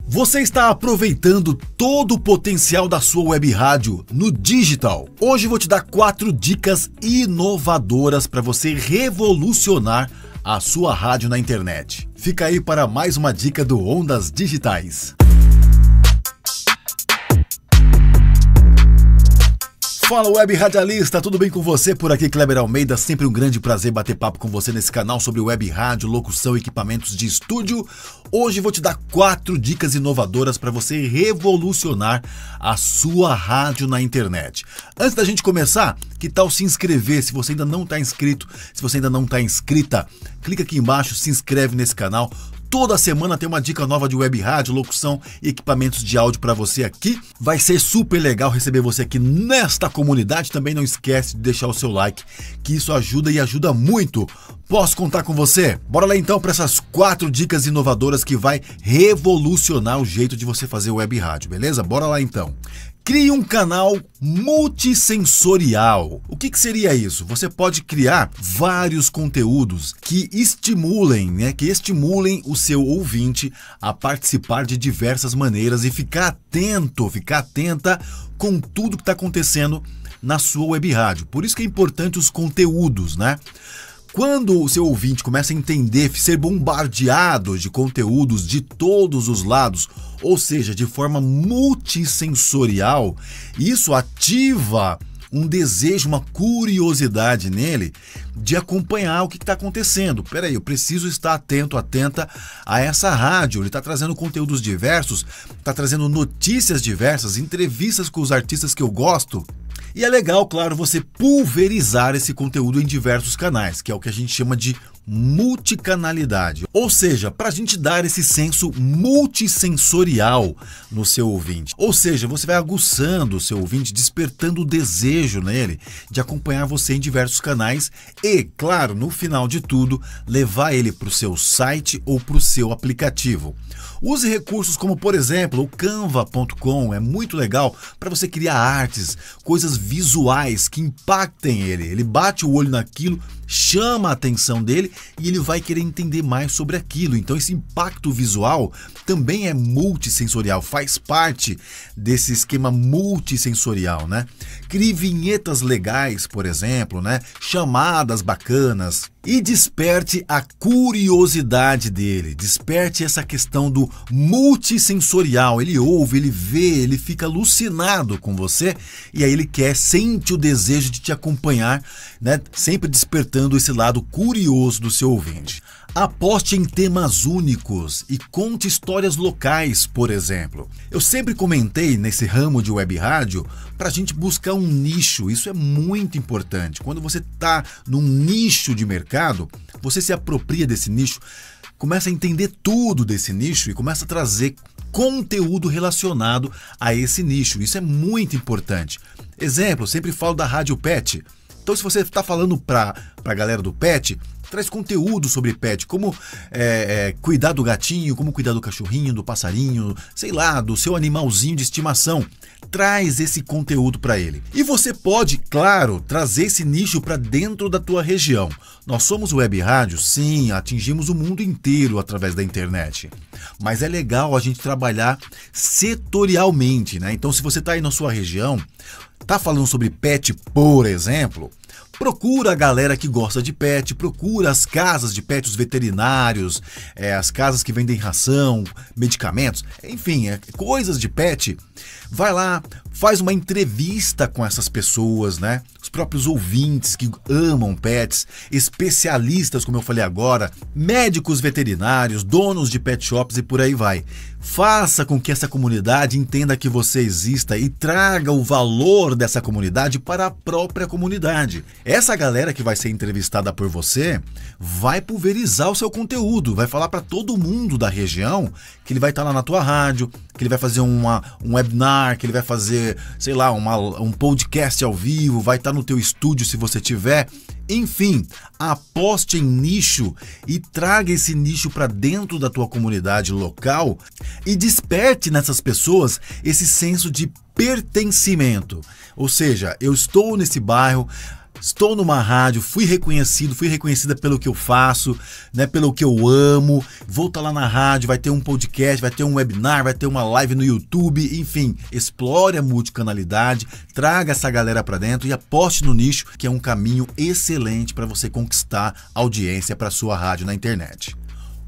Você está aproveitando todo o potencial da sua web rádio no digital. Hoje vou te dar 4 dicas inovadoras para você revolucionar a sua rádio na internet. Fica aí para mais uma dica do Ondas Digitais. Fala web radialista, tudo bem com você? Por aqui Kleber Almeida, sempre um grande prazer bater papo com você nesse canal sobre web rádio, locução e equipamentos de estúdio. Hoje vou te dar 4 dicas inovadoras para você revolucionar a sua rádio na internet. Antes da gente começar, que tal se inscrever? Se você ainda não está inscrito, se você ainda não está inscrita, clica aqui embaixo, se inscreve nesse canal. Toda semana tem uma dica nova de web rádio, locução e equipamentos de áudio para você aqui. Vai ser super legal receber você aqui nesta comunidade. Também não esquece de deixar o seu like, que isso ajuda e ajuda muito. Posso contar com você? Bora lá então para essas 4 dicas inovadoras que vai revolucionar o jeito de você fazer web rádio, beleza? Bora lá então. Crie um canal multissensorial. O que seria isso? Você pode criar vários conteúdos que estimulem, que estimulem o seu ouvinte a participar de diversas maneiras e ficar atento, ficar atenta com tudo que está acontecendo na sua web rádio. Por isso que é importante os conteúdos, né? Quando o seu ouvinte começa a entender, ser bombardeado de conteúdos de todos os lados, ou seja, de forma multissensorial, isso ativa um desejo, uma curiosidade nele de acompanhar o que está acontecendo. Peraí, eu preciso estar atento, atenta a essa rádio. Ele está trazendo conteúdos diversos, está trazendo notícias diversas, entrevistas com os artistas que eu gosto. E é legal, claro, você pulverizar esse conteúdo em diversos canais, que é o que a gente chama de multicanalidade. Ou seja, para a gente dar esse senso multissensorial no seu ouvinte. Ou seja, você vai aguçando o seu ouvinte, despertando o desejo nele de acompanhar você em diversos canais e, claro, no final de tudo, levar ele para o seu site ou para o seu aplicativo. Use recursos como, por exemplo, o canva.com, é muito legal para você criar artes, coisas visuais que impactem ele. Ele bate o olho naquilo, chama a atenção dele e ele vai querer entender mais sobre aquilo. Então esse impacto visual também é multissensorial, faz parte desse esquema multissensorial, né? Crie vinhetas legais, por exemplo, né? Chamadas bacanas e desperte a curiosidade dele, desperte essa questão do multissensorial. Ele ouve, ele vê, ele fica alucinado com você e aí ele sente o desejo de te acompanhar, né? Sempre despertando esse lado curioso do seu ouvinte. Aposte em temas únicos e conte histórias locais, por exemplo. Eu sempre comentei nesse ramo de web rádio para a gente buscar um nicho, isso é muito importante. Quando você está num nicho de mercado, você se apropria desse nicho, começa a entender tudo desse nicho e começa a trazer conteúdo relacionado a esse nicho. Isso é muito importante. Exemplo, eu sempre falo da Rádio Pet. Então, se você está falando para a galera do pet, traz conteúdo sobre pet, como cuidar do gatinho, como cuidar do cachorrinho, do passarinho, sei lá, do seu animalzinho de estimação. Traz esse conteúdo para ele. E você pode, claro, trazer esse nicho para dentro da tua região. Nós somos web rádio, sim, atingimos o mundo inteiro através da internet. Mas é legal a gente trabalhar setorialmente, né? Então, se você está aí na sua região, tá falando sobre pet, por exemplo, procura a galera que gosta de pet, procura as casas de pet, os veterinários, as casas que vendem ração, medicamentos, enfim, coisas de pet. Vai lá, faz uma entrevista com essas pessoas, né? Os próprios ouvintes que amam pets, especialistas, como eu falei agora, médicos veterinários, donos de pet shops e por aí vai. Faça com que essa comunidade entenda que você exista e traga o valor dessa comunidade para a própria comunidade. Essa galera que vai ser entrevistada por você vai pulverizar o seu conteúdo, vai falar para todo mundo da região que ele vai estar lá na tua rádio, que ele vai fazer um webinar, que ele vai fazer, sei lá, um podcast ao vivo, vai estar no teu estúdio se você tiver. Enfim, aposte em nicho e traga esse nicho para dentro da tua comunidade local e desperte nessas pessoas esse senso de pertencimento. Ou seja, eu estou nesse bairro, Estou numa rádio, fui reconhecida pelo que eu faço, né, pelo que eu amo. Vou estar lá na rádio, vai ter um podcast, vai ter um webinar, vai ter uma live no YouTube, enfim, explore a multicanalidade, traga essa galera para dentro e aposte no nicho, que é um caminho excelente para você conquistar audiência para sua rádio na internet.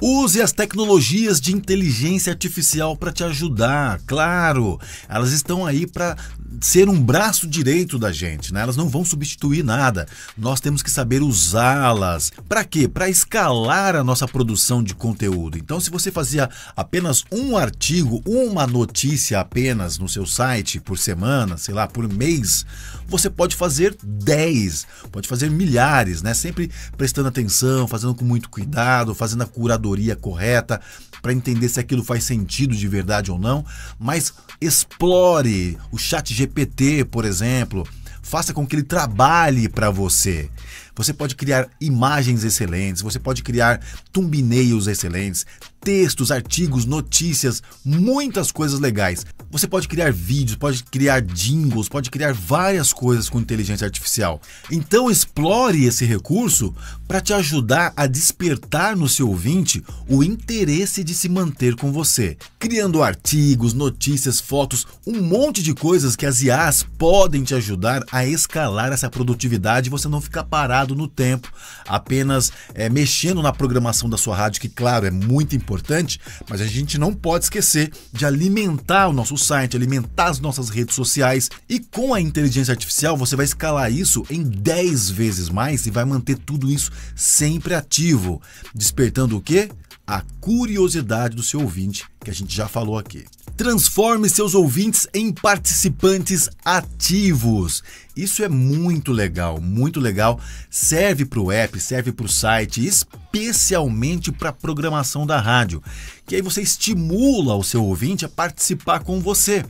Use as tecnologias de inteligência artificial para te ajudar, claro, elas estão aí para ser um braço direito da gente, né? Elas não vão substituir nada, nós temos que saber usá-las. Para quê? Para escalar a nossa produção de conteúdo. Então, se você fazia apenas um artigo, uma notícia apenas no seu site por semana, sei lá, por mês, você pode fazer 10, pode fazer milhares, né? Sempre prestando atenção, fazendo com muito cuidado, fazendo a curadoria correta para entender se aquilo faz sentido de verdade ou não, mas explore o ChatGPT, por exemplo, faça com que ele trabalhe para você. Você pode criar imagens excelentes, você pode criar thumbnails excelentes, textos, artigos, notícias, muitas coisas legais. Você pode criar vídeos, pode criar jingles, pode criar várias coisas com inteligência artificial. Então explore esse recurso para te ajudar a despertar no seu ouvinte o interesse de se manter com você. Criando artigos, notícias, fotos, um monte de coisas que as IAs podem te ajudar a escalar essa produtividade e você não ficar parado no tempo, apenas mexendo na programação da sua rádio, que claro, é muito importante, mas a gente não pode esquecer de alimentar o nosso site, alimentar as nossas redes sociais, e com a inteligência artificial você vai escalar isso em 10 vezes mais e vai manter tudo isso sempre ativo, despertando o quê? A curiosidade do seu ouvinte, que a gente já falou aqui. Transforme seus ouvintes em participantes ativos. Isso é muito legal, muito legal. Serve para o app, serve para o site, especialmente para a programação da rádio, que aí você estimula o seu ouvinte a participar com você.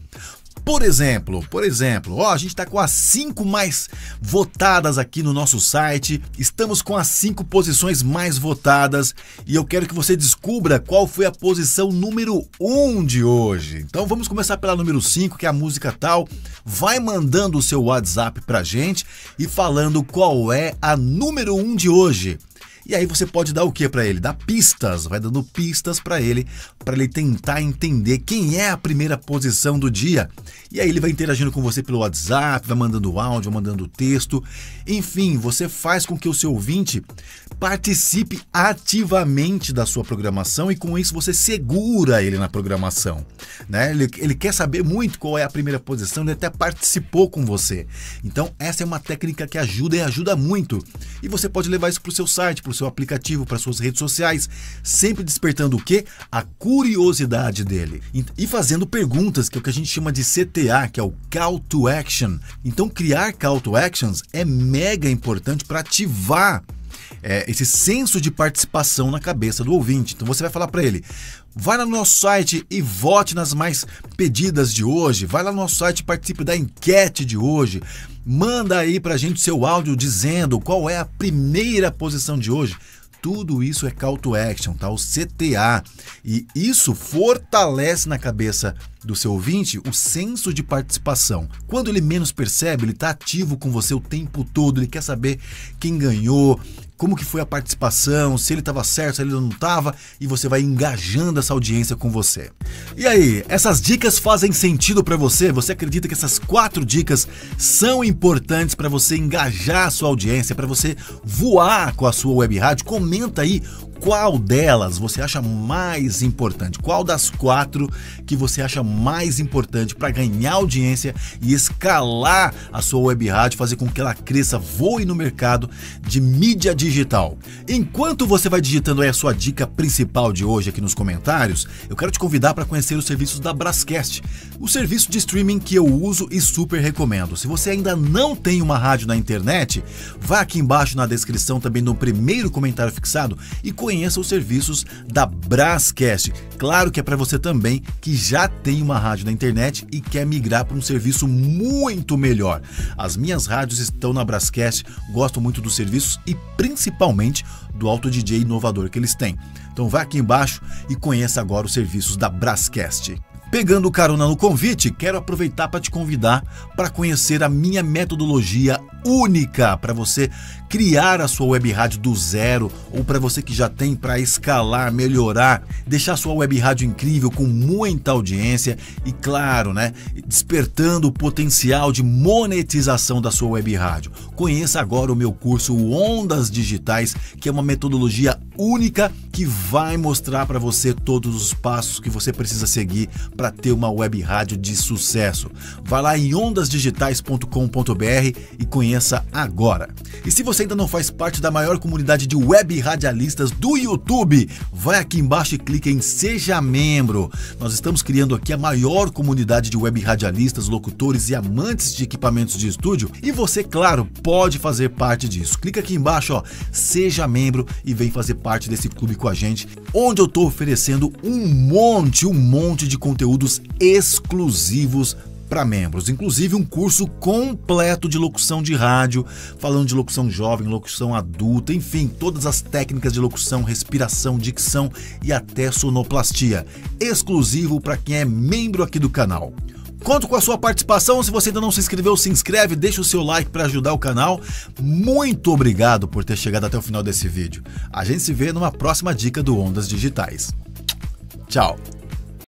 Por exemplo, a gente está com as 5 mais votadas aqui no nosso site, estamos com as 5 posições mais votadas e eu quero que você descubra qual foi a posição número 1 de hoje. Então vamos começar pela número 5, que é a música tal. Vai mandando o seu WhatsApp pra gente e falando qual é a número 1 de hoje. E aí você pode dar o que para ele? Dar pistas, vai dando pistas para ele tentar entender quem é a primeira posição do dia. E aí ele vai interagindo com você pelo WhatsApp, vai mandando áudio, vai mandando texto. Enfim, você faz com que o seu ouvinte participe ativamente da sua programação e com isso você segura ele na programação, né? Ele quer saber muito qual é a primeira posição, ele até participou com você. Então essa é uma técnica que ajuda e ajuda muito. E você pode levar isso para o seu site, para o seu aplicativo, para suas redes sociais, sempre despertando o quê? A curiosidade dele. E fazendo perguntas, que é o que a gente chama de CTA, que é o Call to Action. Então criar Call to Actions é mega importante para ativar esse senso de participação na cabeça do ouvinte. Então você vai falar para ele: vai lá no nosso site e vote nas mais pedidas de hoje, vai lá no nosso site e participe da enquete de hoje, manda aí pra gente seu áudio dizendo qual é a primeira posição de hoje. Tudo isso é Call to Action, tá? O CTA. E isso fortalece na cabeça do seu ouvinte o senso de participação. Quando ele menos percebe, ele está ativo com você o tempo todo, ele quer saber quem ganhou, como que foi a participação, se ele estava certo, se ele não estava, e você vai engajando essa audiência com você. E aí, essas dicas fazem sentido para você? Você acredita que essas 4 dicas são importantes para você engajar a sua audiência, para você voar com a sua web rádio? Comenta aí qual delas você acha mais importante, qual das 4 que você acha mais importante para ganhar audiência e escalar a sua web rádio, fazer com que ela cresça, voe no mercado de mídia digital. Enquanto você vai digitando aí a sua dica principal de hoje aqui nos comentários, eu quero te convidar para conhecer os serviços da Brascast, o serviço de streaming que eu uso e super recomendo. Se você ainda não tem uma rádio na internet, vá aqui embaixo na descrição, também no primeiro comentário fixado, e conheça os serviços da Brascast. Claro que é para você também que já tem uma rádio na internet e quer migrar para um serviço muito melhor. As minhas rádios estão na Brascast, gosto muito dos serviços e principalmente do Auto DJ inovador que eles têm. Então vá aqui embaixo e conheça agora os serviços da Brascast. Pegando carona no convite, quero aproveitar para te convidar para conhecer a minha metodologia única para você criar a sua web rádio do zero, ou para você que já tem, para escalar, melhorar, deixar sua web rádio incrível com muita audiência e, claro, despertando o potencial de monetização da sua web rádio. Conheça agora o meu curso Ondas Digitais, que é uma metodologia única que vai mostrar para você todos os passos que você precisa seguir para ter uma web rádio de sucesso. Vai lá em ondasdigitais.com.br e conheça agora. E se você ainda não faz parte da maior comunidade de web radialistas do YouTube, vai aqui embaixo e clique em Seja Membro. Nós estamos criando aqui a maior comunidade de web radialistas, locutores e amantes de equipamentos de estúdio, e você, claro, pode fazer parte disso. Clica aqui embaixo, Seja Membro, e vem fazer parte desse clube com a gente, onde eu estou oferecendo um monte de conteúdos exclusivos para membros, inclusive um curso completo de locução de rádio, falando de locução jovem, locução adulta, enfim, todas as técnicas de locução, respiração, dicção e até sonoplastia, exclusivo para quem é membro aqui do canal. Conto com a sua participação. Se você ainda não se inscreveu, se inscreve, deixa o seu like para ajudar o canal. Muito obrigado por ter chegado até o final desse vídeo. A gente se vê numa próxima dica do Ondas Digitais. Tchau!